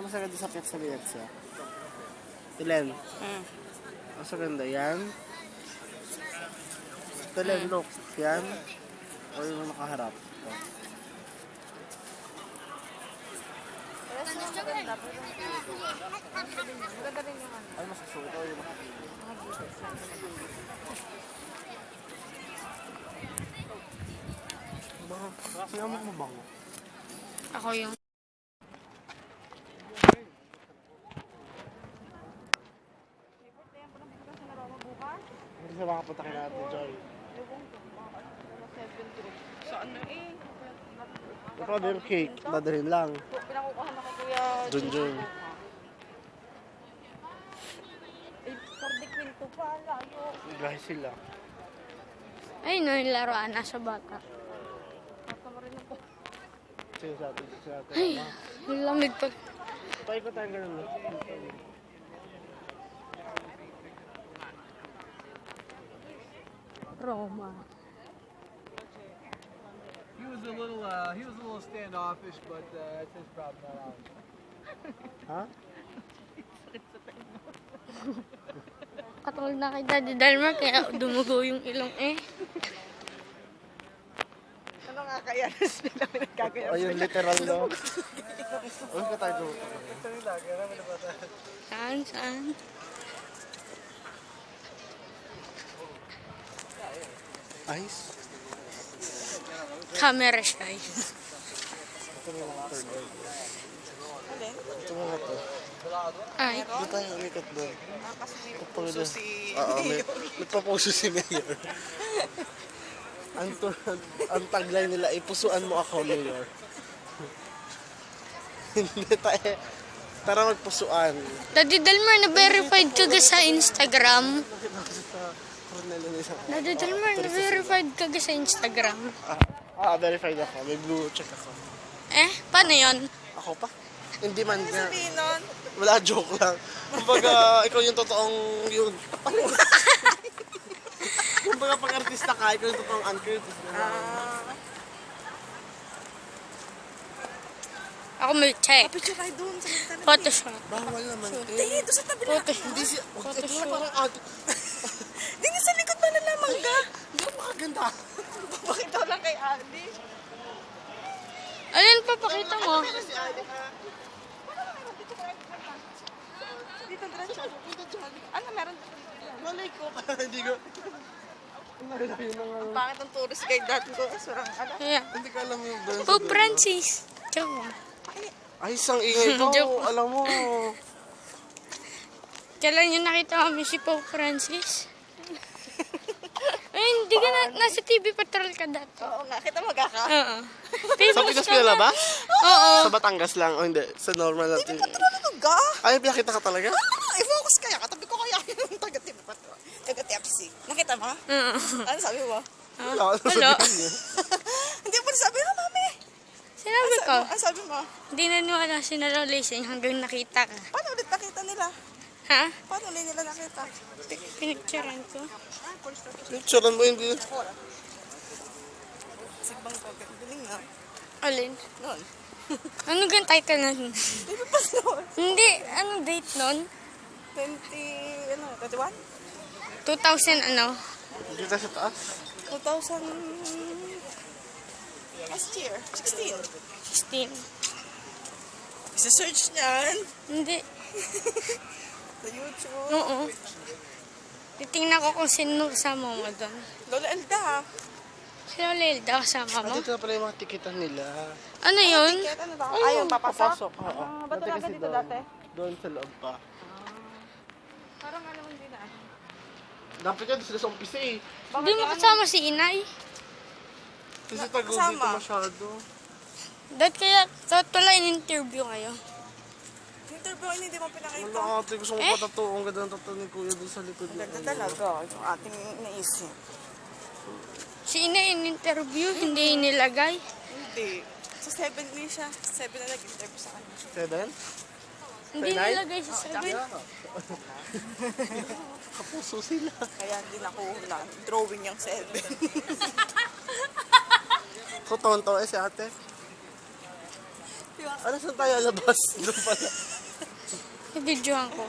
mas maganda sa Piazza Venezia? Ilan? Mas maganda yan? Ilan, look. Yan? O yung nakaharap? Ito. Ay, mas gusto ito yung makapili. Sino mo mabango? Ako yung... Hindi sa makapunta kay natin, Joy. Sa ano eh? Ikaw din cake, dadalhin lang. Pinakukuha na ko Kuya Junjun. Eh, for the queen to pa, layo. Gahi sila. Ay, no, yung laruan. Nasa bata. Kasama rin ako. Sige sa atin, sa atin. Ay, ang lamig pa. Paikot tayo ganun. Roma. He was a little standoffish, but that's his problem, not ours. Ha? Katulad na kay Daddy Dalmar, kaya dumugo yung ilong eh. Ano nga kaya sila pinagkagaya? O yung literal, no? Uy, ka tayo doon. Saan? Saan? Ice? Camera shy. Ito mo yung third eye. Alin? Ito mo nga to. Ay, Doon tayo umikat doon. Kasi may Puso puso si... Oo, nagpapuso si Mayor. Ang tagline nila, ipusuan mo ako, Mayor. Hindi tayo. Tara magpusuan. Daddy Dalmar, na-verified ka ga sa Instagram? Cornelio na isang. Daddy Dalmar, na-verified ka ga sa Instagram? Verified ako. May blue check ako. Eh, paano yun? Ako pa? Hindi man nga. Sabihin nun, Wala, joke lang. Kumbaga, ikaw yung totoong yun. Kumbaga, pag artista ka, ikaw yung totoong artist. Ako may check. picture tayo doon sa mga tabi. Photoshop. Bawal naman. Hindi, doon sa tabi lang. Photoshop. Hindi siya. Ito na parang ate. Hindi sa likod na nalamang ka. Hindi ako makaganda. Pakita ko lang kay Ali. Alin pa, pakita mo. Dito, diretso. Ano, meron? Malay ko. Hindi ko. Ang pangit ng tourist guide dati ko. Surang, ano? Kaya, Hindi ko alam yung doon. Pope Francis. Joke. Ay, isang ingay ko. Joke. Alam mo. Kailan yung nakita kami si Pope Francis? Ay, hindi ka na, nasa TV Patrol ka dati. Oo nga, kita magkaka. Oo. Sa Pinas ka pinalabas? Oo. Sa Batangas lang. O hindi. Sa normal natin. Ano ga? Ay, pinakita ka talaga? I-focus kaya. Katabi ko kaya yung taga-tip patrol. Taga-TFC. Nakita mo? Oo. Ano sabi mo? Wala. Wala. Hindi mo sabi na, mami. Sinabi ko, Ano sabi mo? hindi naniwala si Lasing hanggang nakita ka. Paano ulit nakita nila? Ha? Paano ulit nila nakita? Pinicturean ko. Picturean mo hindi. Sigbang ko. Galing na. Alin? Noon. Ano gan title nun? Di ba pa noon? Hindi, anong date nun? 21? 2000 ano? Dito sa taas. 2000... Last year. 16. 16. Isa-search niyan. Hindi. Sa YouTube. Oo. Titingnan ko kung sino kasama mo doon. Lola Elda. Si Lola Elda kasama mo? Dito na pala yung mga tikitan nila. Ano yun? Ticket, ano ba? Ayaw papasok? Oo. Ba't Dati talaga kasi dito doon. dati? Doon sa loob pa. Parang alam mo hindi na. Dapat yan sila sa umpisa eh. Hindi mo kasama si Inay. Kasi tago dito Kasama. masyado. Dahil kaya, wala in-interview kayo. Interview ko hindi mo pinakita. Wala ate, gusto mo pa tato. Ang ganda ng tato ni Kuya doon sa likod niya. Ganda talaga. Yung ating naisip. Si Inay in-interview, hindi inilagay. Hindi. Sa 7 ni siya. 7 na nag-interview sa kanya. 7? Hindi Inay? nilagay sa 7. Kapuso sila. Kaya hindi na na drawing yung 7. So, tonto eh si ate. Ano saan tayo labas? Doon pala. Nabidyohan ko.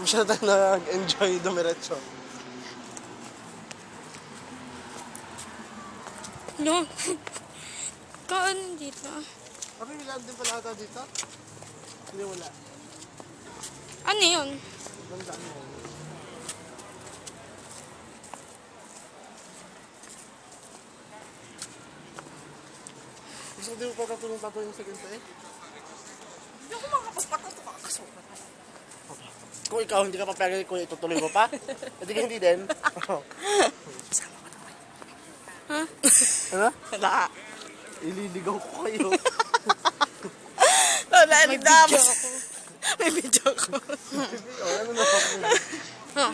Masyado tayo nag-enjoy dumiretso. No. Kaan dito. Abi, wala din pala ata dito? Hindi, wala. Ano yun? Ganda mo. Gusto ko di mo pa tatulong yung second eh? Hindi ako makapaspak ito. Kakasukat. Kung ikaw hindi ka papayagan kung itutuloy mo pa, hindi ka hindi din. Ha? Ano? Wala. Ililigaw ko kayo. Wala, May video ako. May video ko. Ano na pa po? Huh.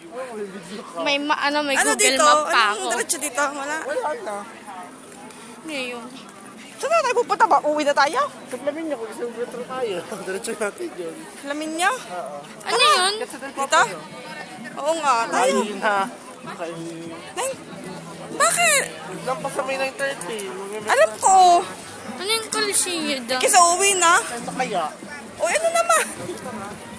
May video ka. May may Ano Google dito? Map pa Anong ako. diretso dito? Wala. Wala na. Ngayon. Saan na tayo pupunta ba? Uwi na tayo? Sa Flamingo, kung gusto mo retro tayo. Diretso natin yun. Lamin niya? Ano yun? Dito? Oo nga, tayo. Ayun na. Kainin. Neng, bakit? Lang pa sa may 9:30. Alam ko. Ano yung Coliseum daw? Kasi uwi na. Ano kaya? O ano naman?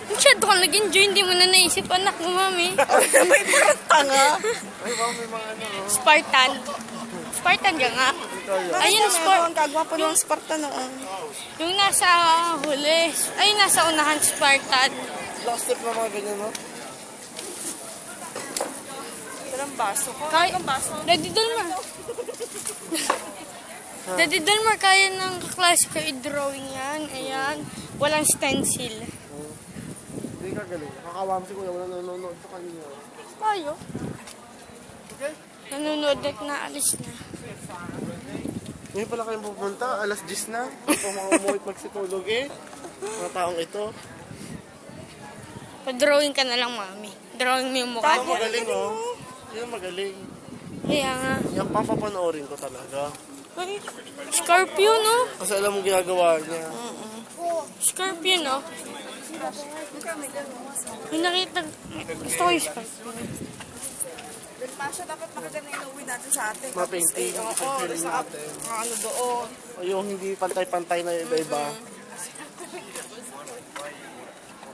Masyado ka nag-enjoy, hindi mo na naisip anak mo, mami. May tanga. Ay, wow, may mga ano. Spartan. Spartan ka nga. Ayun, Ayun, kagwapo ng Sparta noon. Yung nasa huli. Ay, nasa unahan Spartan. Last step na mga ganyan, no? Walang baso ko. Kaya, Daddy Delmar. Daddy Delmar, kaya ng kaklase ko i-drawing yan. Ayan. Walang stencil. Hindi ka galing. Nakakawam si Kuya, wala nanonood sa kanina. Tayo. Okay? Nanonood at naalis na. Ngayon pala kayong pupunta, alas 10 na. Kung mga umuwi magsitulog eh. Mga taong ito. Pa-drawing ka na lang, mami. Drawing mo yung mukha Ang niya. magaling, oh. Yun magaling. Kaya nga. Yan pang papanoorin ko talaga. Scorpio, no? Kasi alam mo ginagawa niya. Scorpio, no? May nakita. Gusto ko yung Scorpio. Pasha, dapat makaganda yung uwi natin sa atin. Mga painting, Oo, pag-feeling sa natin. ano doon. O yung hindi pantay-pantay na iba-iba.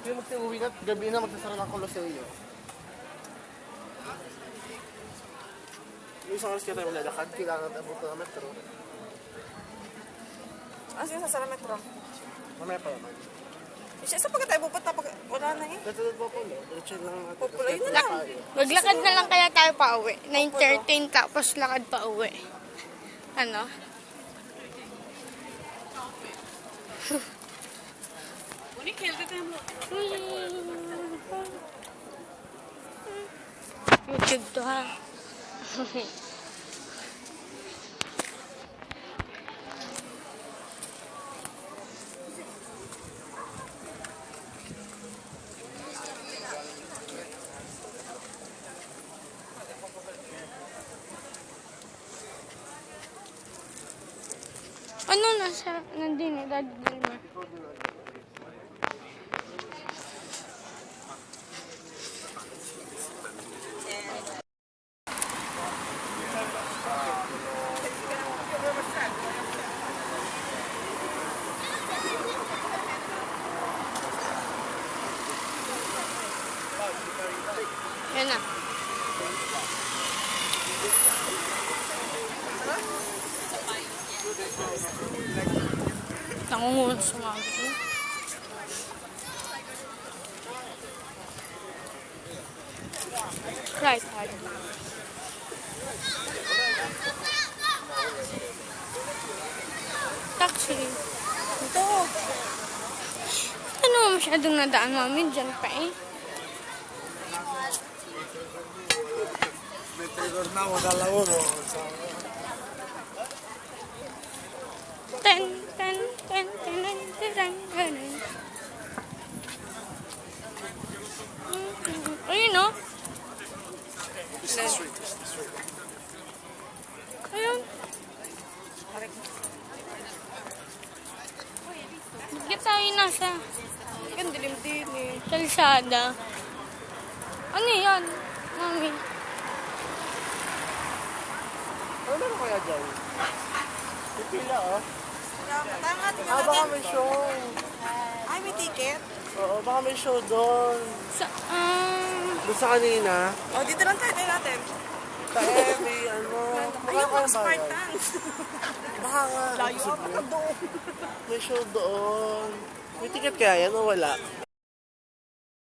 Yung magsiuwi na, gabi na magsasara ng Coloseo. Yung isang oras kaya tayo maglalakad, kailangan tayo buto ng metro. Ano yung sa metro? Mamaya pa naman. Isa pagka tayo pupunta, pag wala na eh. Dito po po, no? Diretso lang natin. Popular, yun na lang. Maglakad na lang kaya tayo pa uwi. 9:13 tapos lakad pa uwi. Ano? YouTube to ha. Ano nasa nandun eh, Daddy Delmar? Yan na. Nangungulo sa mga ko. Right side. Taxi. Ito. Ano masyadong nadaan mami? Diyan pa eh. May trigger na, wala uno. Ten, ten, ten, ten, ten, ten, ten. Ayun o. Ayun. Bakit tayo nasa Ang dilim din eh. kalsada? Ano yan, mami? Ano na kaya dyan? Pipila, oh. Tama, tingnan Ah, baka natin. may show. Ay, may ticket. Oo, baka may show doon. Sa, Doon sa kanina. O, dito lang tayo, tayo natin. Tayo, may ano. Ayun, kayang mga bayad. Spartans. Baka nga. Layo possible. ka doon. May show doon. May ticket kaya yan o wala?